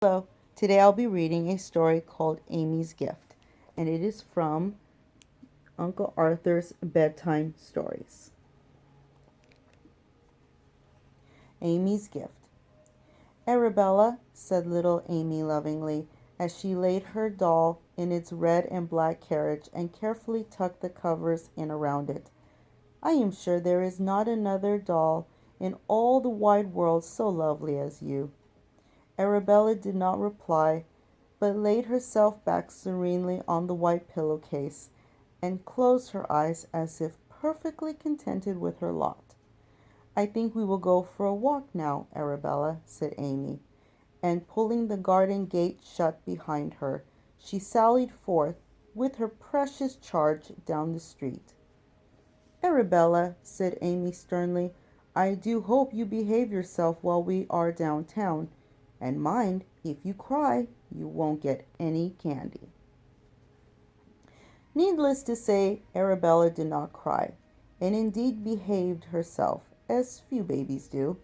Hello, today I'll be reading a story called Amy's Gift, and it is from Uncle Arthur's Bedtime Stories. Amy's Gift. Arabella, said little Amy lovingly, as she laid her doll in its red and black carriage and carefully tucked the covers in around it. I am sure there is not another doll in all the wide world so lovely as you. Arabella did not reply, but laid herself back serenely on the white pillowcase and closed her eyes as if perfectly contented with her lot. I think we will go for a walk now, Arabella, said Amy, and pulling the garden gate shut behind her, she sallied forth with her precious charge down the street. Arabella, said Amy sternly, I do hope you behave yourself while we are downtown. And mind, if you cry, you won't get any candy. Needless to say, Arabella did not cry, and indeed behaved herself, as few babies do.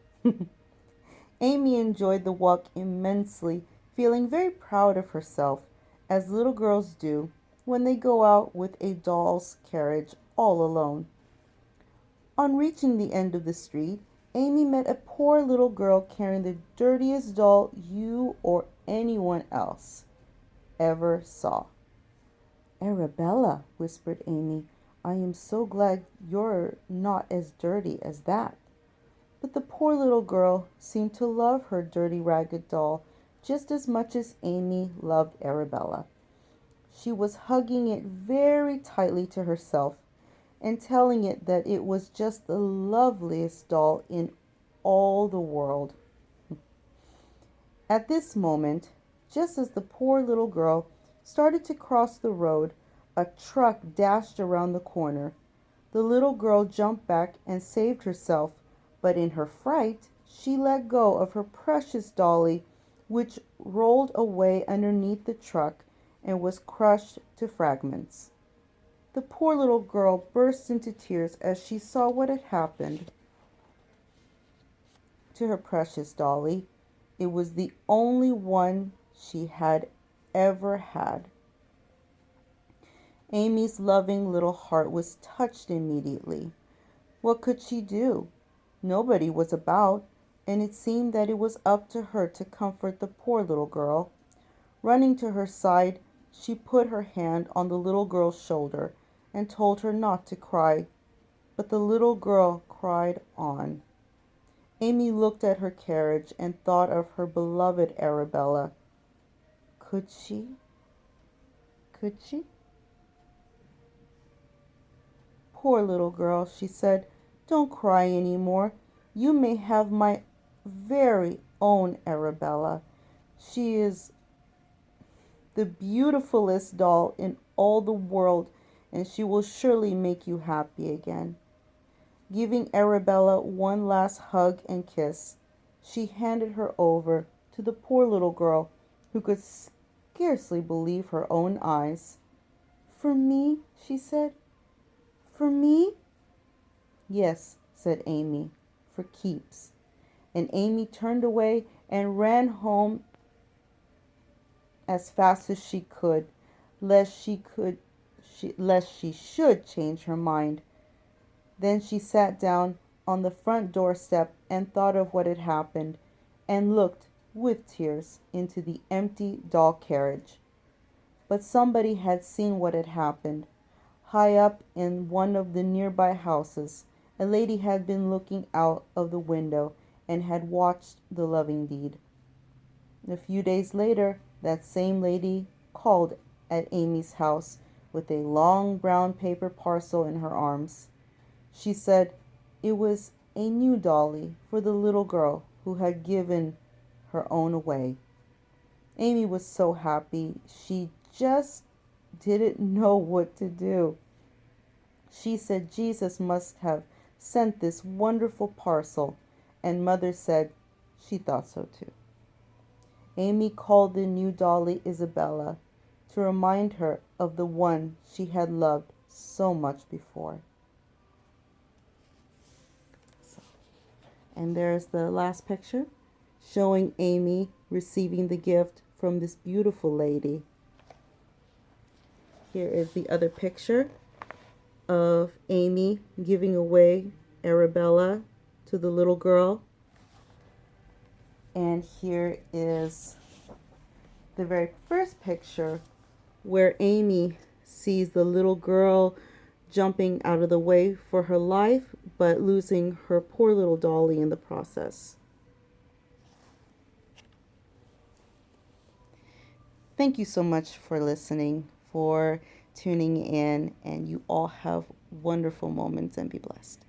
Amy enjoyed the walk immensely, feeling very proud of herself, as little girls do when they go out with a doll's carriage all alone. On reaching the end of the street, Amy met a poor little girl carrying the dirtiest doll you or anyone else ever saw. Arabella, whispered Amy, I am so glad you're not as dirty as that. But the poor little girl seemed to love her dirty ragged doll just as much as Amy loved Arabella. She was hugging it very tightly to herself and telling it that it was just the loveliest doll in all the world. At this moment, just as the poor little girl started to cross the road, a truck dashed around the corner. The little girl jumped back and saved herself, but in her fright, she let go of her precious dolly, which rolled away underneath the truck and was crushed to fragments. The poor little girl burst into tears as she saw what had happened to her precious dolly. It was the only one she had ever had. Amy's loving little heart was touched immediately. What could she do? Nobody was about, and it seemed that it was up to her to comfort the poor little girl. Running to her side, she put her hand on the little girl's shoulder and told her not to cry. But the little girl cried on. Amy looked at her carriage and thought of her beloved Arabella. Could she? Could she? Poor little girl, she said, don't cry any more. You may have my very own Arabella. She is the beautifulest doll in all the world, and she will surely make you happy again. Giving Arabella one last hug and kiss, she handed her over to the poor little girl, who could scarcely believe her own eyes. For me, she said. For me? Yes, said Amy, for keeps. And Amy turned away and ran home as fast as she could, lest she should change her mind. Then she sat down on the front doorstep and thought of what had happened, and looked with tears into the empty doll carriage. But somebody had seen what had happened. High up in one of the nearby houses, a lady had been looking out of the window and had watched the loving deed. A few days later, that same lady called at Amy's house with a long brown paper parcel in her arms. She said it was a new dolly for the little girl who had given her own away. Amy was so happy she just didn't know what to do. She said Jesus must have sent this wonderful parcel, and Mother said she thought so too. Amy called the new dolly Isabella to remind her of the one she had loved so much before. And there's the last picture. showing Amy receiving the gift from this beautiful lady. Here is the other picture of Amy giving away Arabella to the little girl. And here is the very first picture where Amy sees the little girl jumping out of the way for her life, but losing her poor little dolly in the process. Thank you so much for listening, for tuning in, and you all have wonderful moments and be blessed.